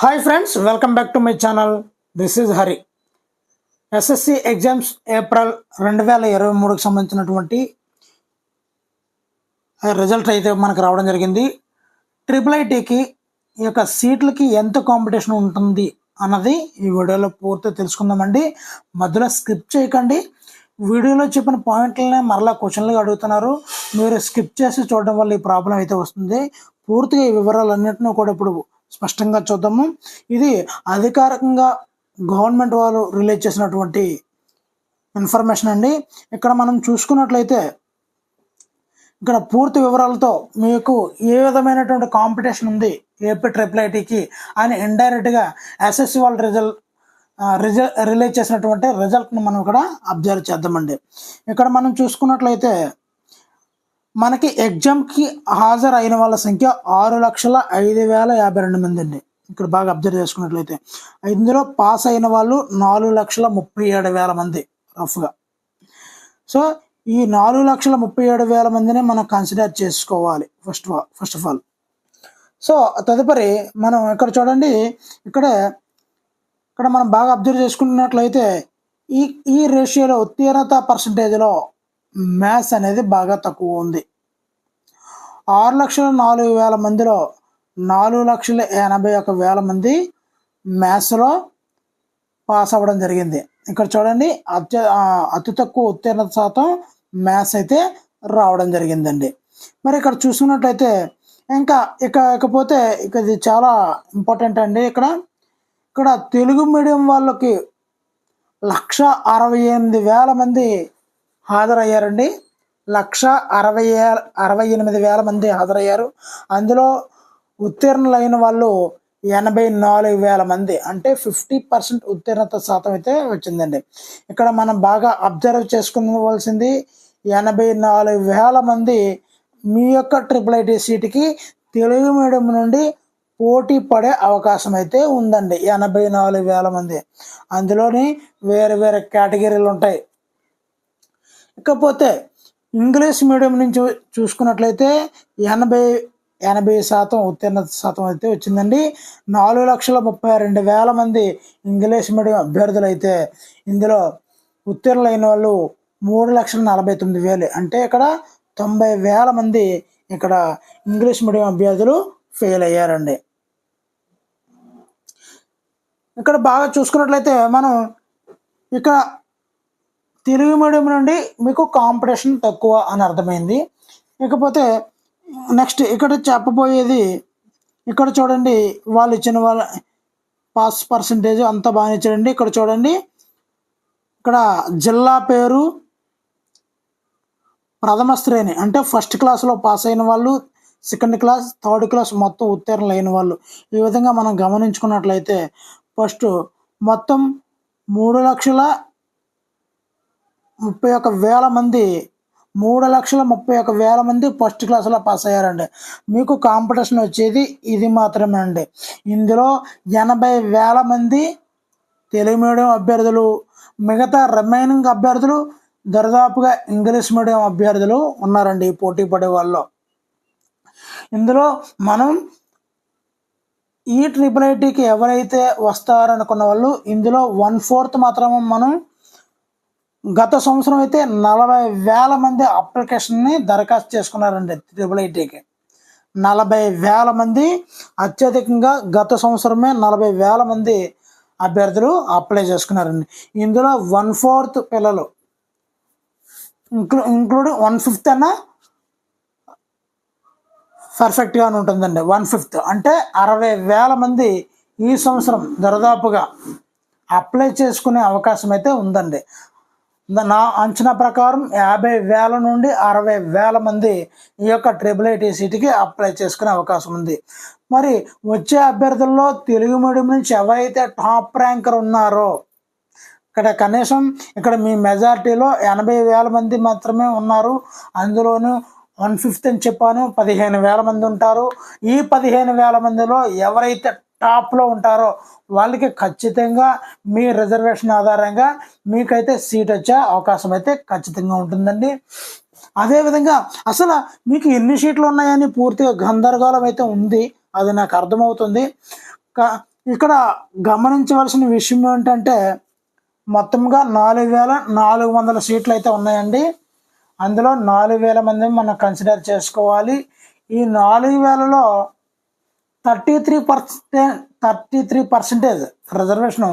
Hi friends, welcome back to my channel. This is Hari. SSC exams April 2023కి సంబంధించినటువంటి result అయితే మనకు రావడం జరిగింది. ఐఐటికి ఈ యొక్క సీట్లకి ఎంత కాంపిటీషన్ ఉంటుంది అన్నది ఈ వీడియోలో పూర్తిగా తెలుసుకుందామండి. మధ్యలో స్కిప్ చేయకండి. వీడియోలో చెప్పిన పాయింట్లనే మరలా క్వశ్చన్లుగా అడుగుతున్నారు. మీరు స్కిప్ చేసి చూడడం వల్ల ఈ ప్రాబ్లం అయితే వస్తుంది. పూర్తిగా ఈ వివరాలన్నింటినీ కూడా ఇప్పుడు స్పష్టంగా చూద్దాము. ఇది అధికారికంగా గవర్నమెంట్ వాళ్ళు రిలీజ్ చేసినటువంటి ఇన్ఫర్మేషన్ అండి. ఇక్కడ మనం చూసుకున్నట్లయితే ఇక్కడ పూర్తి వివరాలతో మీకు ఏ విధమైనటువంటి కాంపిటీషన్ ఉంది ఏపీ ఐఐటికి అని ఇండైరెక్ట్గా ఎస్ఎస్సి వాళ్ళు రిలీజ్ చేసినటువంటి రిజల్ట్ని మనం ఇక్కడ అబ్జర్వ్ చేద్దామండి. ఇక్కడ మనం చూసుకున్నట్లయితే మనకి ఎగ్జామ్కి హాజరు అయిన వాళ్ళ సంఖ్య 6,05,052 మంది అండి. ఇక్కడ బాగా అబ్జర్వ్ చేసుకున్నట్లయితే ఇందులో పాస్ అయిన వాళ్ళు 4,37,000 మంది రఫ్గా. సో ఈ 4,37,000 మందిని మనం కన్సిడర్ చేసుకోవాలి ఫస్ట్ ఆఫ్ ఆల్. సో తదుపరి మనం ఇక్కడ చూడండి, ఇక్కడ మనం బాగా అబ్జర్వ్ చేసుకున్నట్లయితే ఈ రేషియోలో ఉత్తీర్ణత పర్సంటేజ్లో మ్యాథ్స్ అనేది బాగా తక్కువ ఉంది. 6,04,000 మందిలో 4,81,000 మంది మ్యాథ్స్లో పాస్ అవ్వడం జరిగింది. ఇక్కడ చూడండి, అతి తక్కువ ఉత్తీర్ణత శాతం మ్యాథ్స్ అయితే రావడం జరిగిందండి. మరి ఇక్కడ చూసుకున్నట్లయితే ఇకపోతే ఇది చాలా ఇంపార్టెంట్ అండి. ఇక్కడ తెలుగు మీడియం వాళ్ళకి 1,68,000 మంది హాజరయ్యారండి. 1,68,000 మంది హాజరయ్యారు. అందులో ఉత్తీర్ణులైన వాళ్ళు 84,000 మంది, అంటే 50% ఉత్తీర్ణత శాతం అయితే వచ్చిందండి. ఇక్కడ మనం బాగా అబ్జర్వ్ చేసుకోవాల్సింది 84,000 మంది మీ యొక్క ఐఐటి సీటుకి తెలుగు మీడియం నుండి పోటీ పడే అవకాశం అయితే ఉందండి. 84,000 మంది. అందులోని వేరే వేరే కేటగిరీలు ఉంటాయి. ఇకపోతే ఇంగ్లీష్ మీడియం నుంచి చూసుకున్నట్లయితే 80% ఉత్తీర్ణత శాతం అయితే వచ్చిందండి. 4,32,000 మంది ఇంగ్లీష్ మీడియం అభ్యర్థులు అయితే ఇందులో ఉత్తీర్ణులైన వాళ్ళు 3,49,000, అంటే ఇక్కడ 90,000 మంది ఇక్కడ ఇంగ్లీష్ మీడియం అభ్యర్థులు ఫెయిల్ అయ్యారండి. ఇక్కడ బాగా చూసుకున్నట్లయితే మనం ఇక్కడ తెలుగు మీడియం నుండి మీకు కాంపిటీషన్ తక్కువ అని అర్థమైంది. ఇకపోతే నెక్స్ట్ ఇక్కడ చెప్పబోయేది, ఇక్కడ చూడండి వాళ్ళు ఇచ్చిన వాళ్ళ పాస్ పర్సంటేజ్ అంతా బాగా ఇచ్చారండి. ఇక్కడ చూడండి, ఇక్కడ జిల్లా పేరు, ప్రథమ శ్రేణి అంటే ఫస్ట్ క్లాస్లో పాస్ అయిన వాళ్ళు, సెకండ్ క్లాస్, థర్డ్ క్లాస్ మొత్తం ఉత్తీర్ణులు అయిన వాళ్ళు. ఈ విధంగా మనం గమనించుకున్నట్లయితే ఫస్ట్ మొత్తం 3,31,000 మంది 3,31,000 మంది ఫస్ట్ క్లాస్లో పాస్ అయ్యారండి. మీకు కాంపిటీషన్ వచ్చేది ఇది మాత్రమే అండి. ఇందులో 80,000 మంది తెలుగు మీడియం అభ్యర్థులు, మిగతా రిమైనింగ్ అభ్యర్థులు దరిదాపుగా ఇంగ్లీష్ మీడియం అభ్యర్థులు ఉన్నారండి ఈ పోటీ పడే వాళ్ళు. ఇందులో మనం ఈ ఐఐటికి ఎవరైతే వస్తారనుకున్న వాళ్ళు ఇందులో 1/4 మాత్రం మనం గత సంవత్సరం అయితే 40,000 మంది అప్లికేషన్ని దరఖాస్తు చేసుకున్నారండి ఐఐటికి. 40,000 మంది అత్యధికంగా గత సంవత్సరమే 40,000 మంది అభ్యర్థులు అప్లై చేసుకున్నారండి. ఇందులో 1/4 పిల్లలు ఇంక్లూడింగ్ 1/5 అన్నా పర్ఫెక్ట్గా ఉంటుందండి. 1/5 అంటే 60,000 మంది ఈ సంవత్సరం దరిదాపుగా అప్లై చేసుకునే అవకాశం అయితే ఉందండి. నా అంచనా ప్రకారం 50,000 నుండి 60,000 మంది ఈ యొక్క ఐఐటి సీటుకి అప్లై చేసుకునే అవకాశం ఉంది. మరి వచ్చే అభ్యర్థుల్లో తెలుగు మీడియం నుంచి ఎవరైతే టాప్ ర్యాంకర్ ఉన్నారో, ఇక్కడ కనీసం ఇక్కడ మీ మెజారిటీలో 80,000 మంది మాత్రమే ఉన్నారు. అందులోనూ 1/5 అని చెప్పాను, 15,000 మంది ఉంటారు. ఈ 15,000 మందిలో ఎవరైతే టాప్లో ఉంటారో వాళ్ళకి ఖచ్చితంగా మీ రిజర్వేషన్ ఆధారంగా మీకైతే సీట్ వచ్చే అవకాశం అయితే ఖచ్చితంగా ఉంటుందండి. అదేవిధంగా అసలు మీకు ఎన్ని సీట్లు ఉన్నాయని పూర్తిగా గందరగోళం అయితే ఉంది, అది నాకు అర్థమవుతుంది. ఇక్కడ గమనించవలసిన విషయం ఏంటంటే మొత్తంగా 4400 సీట్లు అయితే ఉన్నాయండి. అందులో 4000 మంది మనం కన్సిడర్ చేసుకోవాలి. ఈ 4000లో 33% రిజర్వేషన్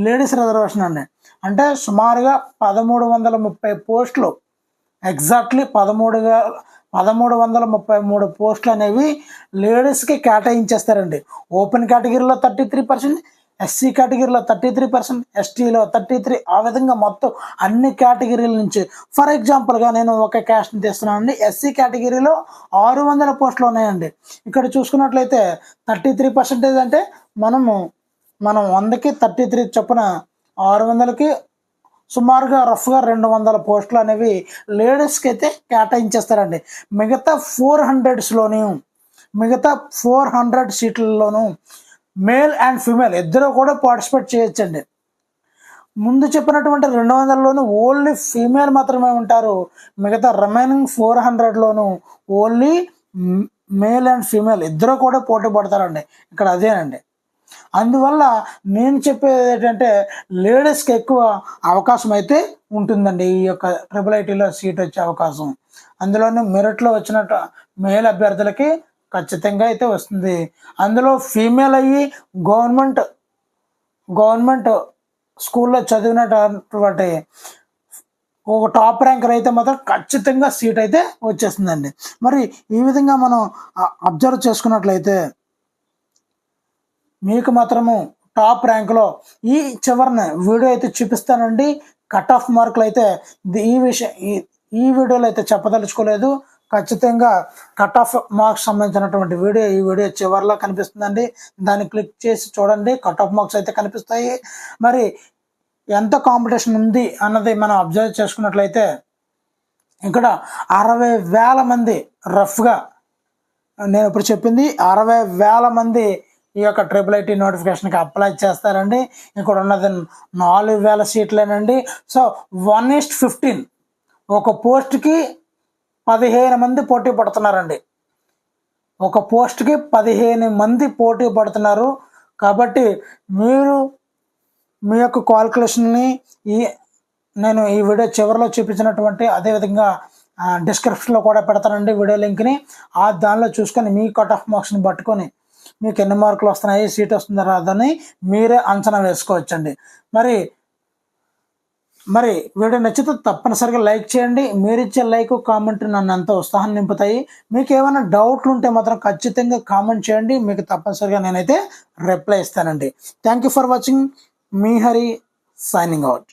లేడీస్ రిజర్వేషన్ అండి. అంటే సుమారుగా 1330 పోస్టులు, ఎగ్జాక్ట్లీ 1333 పోస్టులు అనేవి లేడీస్కి కేటాయించేస్తారండి. ఓపెన్ కేటగిరీలో 33%, ఎస్సీ కేటగిరీలో 33%, ఎస్టీలో 33%, ఆ విధంగా మొత్తం అన్ని కేటగిరీల నుంచి. ఫర్ ఎగ్జాంపుల్గా నేను ఒక క్యాస్ట్ని తీస్తున్నానండి. ఎస్సీ కేటగిరీలో 600 పోస్టులు ఉన్నాయండి. ఇక్కడ చూసుకున్నట్లయితే 33% అంటే మనం 100కి 33 చొప్పున 600కి సుమారుగా రఫ్గా 200 పోస్టులు అనేవి లేడీస్కి అయితే కేటాయించేస్తారండి. మిగతా 400 సీట్లలోనూ మేల్ అండ్ ఫీమేల్ ఇద్దరు కూడా పార్టిసిపేట్ చేయొచ్చండి. ముందు చెప్పినటువంటి 200లోనూ ఓన్లీ ఫీమేల్ మాత్రమే ఉంటారు. మిగతా రిమైనింగ్ 400లోనూ ఓన్లీ మేల్ అండ్ ఫీమేల్ ఇద్దరు కూడా పోటీ పడతారండి. ఇక్కడ అదేనండి. అందువల్ల నేను చెప్పేది ఏంటంటే లేడీస్కి ఎక్కువ అవకాశం అయితే ఉంటుందండి. ఈ యొక్క IIITలో సీట్ వచ్చే అవకాశం అందులోనూ మెరిట్లో వచ్చినట్టు మేల్ అభ్యర్థులకి ఖచ్చితంగా అయితే వస్తుంది. అందులో ఫీమేల్ అయ్యి గవర్నమెంట్ స్కూల్లో చదివినటువంటి ఒక టాప్ ర్యాంకర్ అయితే మాత్రం ఖచ్చితంగా సీట్ అయితే వచ్చేస్తుందండి. మరి ఈ విధంగా మనం అబ్జర్వ్ చేసుకున్నట్లయితే మీకు మాత్రము టాప్ ర్యాంకులో ఈ చివరిన వీడియో అయితే చూపిస్తానండి. కట్ ఆఫ్ మార్కులు అయితే ఈ వీడియోలో అయితే చెప్పదలుచుకోలేదు. ఖచ్చితంగా కట్ ఆఫ్ మార్క్స్ సంబంధించినటువంటి వీడియో ఈ వీడియో చివరిలో కనిపిస్తుందండి. దాన్ని క్లిక్ చేసి చూడండి, కట్ ఆఫ్ మార్క్స్ అయితే కనిపిస్తాయి. మరి ఎంత కాంపిటీషన్ ఉంది అన్నది మనం అబ్జర్వ్ చేసుకున్నట్లయితే ఇక్కడ 60,000 మంది రఫ్గా, నేను ఇప్పుడు చెప్పింది 60,000 మంది ఈ యొక్క IIIT నోటిఫికేషన్కి అప్లై చేస్తారండి. ఇక్కడ ఉన్నది 4,000 సీట్లేనండి. సో 1:15 ఒక పోస్ట్కి 15 మంది పోటీ పడుతున్నారండి. ఒక పోస్ట్కి 15 మంది పోటీ పడుతున్నారు. కాబట్టి మీరు మీ యొక్క క్యాల్కులేషన్ని నేను ఈ వీడియో చివరిలో చూపించినటువంటి అదేవిధంగా డిస్క్రిప్షన్లో కూడా పెడతానండి వీడియో లింక్ని. దానిలో చూసుకొని మీ కట్ ఆఫ్ మార్క్స్ని పట్టుకొని మీకు ఎన్ని మార్కులు వస్తున్నాయి, సీట్ వస్తుందా రాదని మీరే అంచనా వేసుకోవచ్చండి. మరి వీడియో నచ్చితే తప్పనిసరిగా లైక్ చేయండి. మీరు ఇచ్చే లైక్ కామెంట్ నన్ను ఎంతో ఉత్సాహం నింపుతాయి. మీకు ఏమైనా డౌట్లు ఉంటే మాత్రం ఖచ్చితంగా కామెంట్ చేయండి. మీకు తప్పనిసరిగా నేనైతే రిప్లై ఇస్తానండి. Thank you for watching. Me Hari signing out.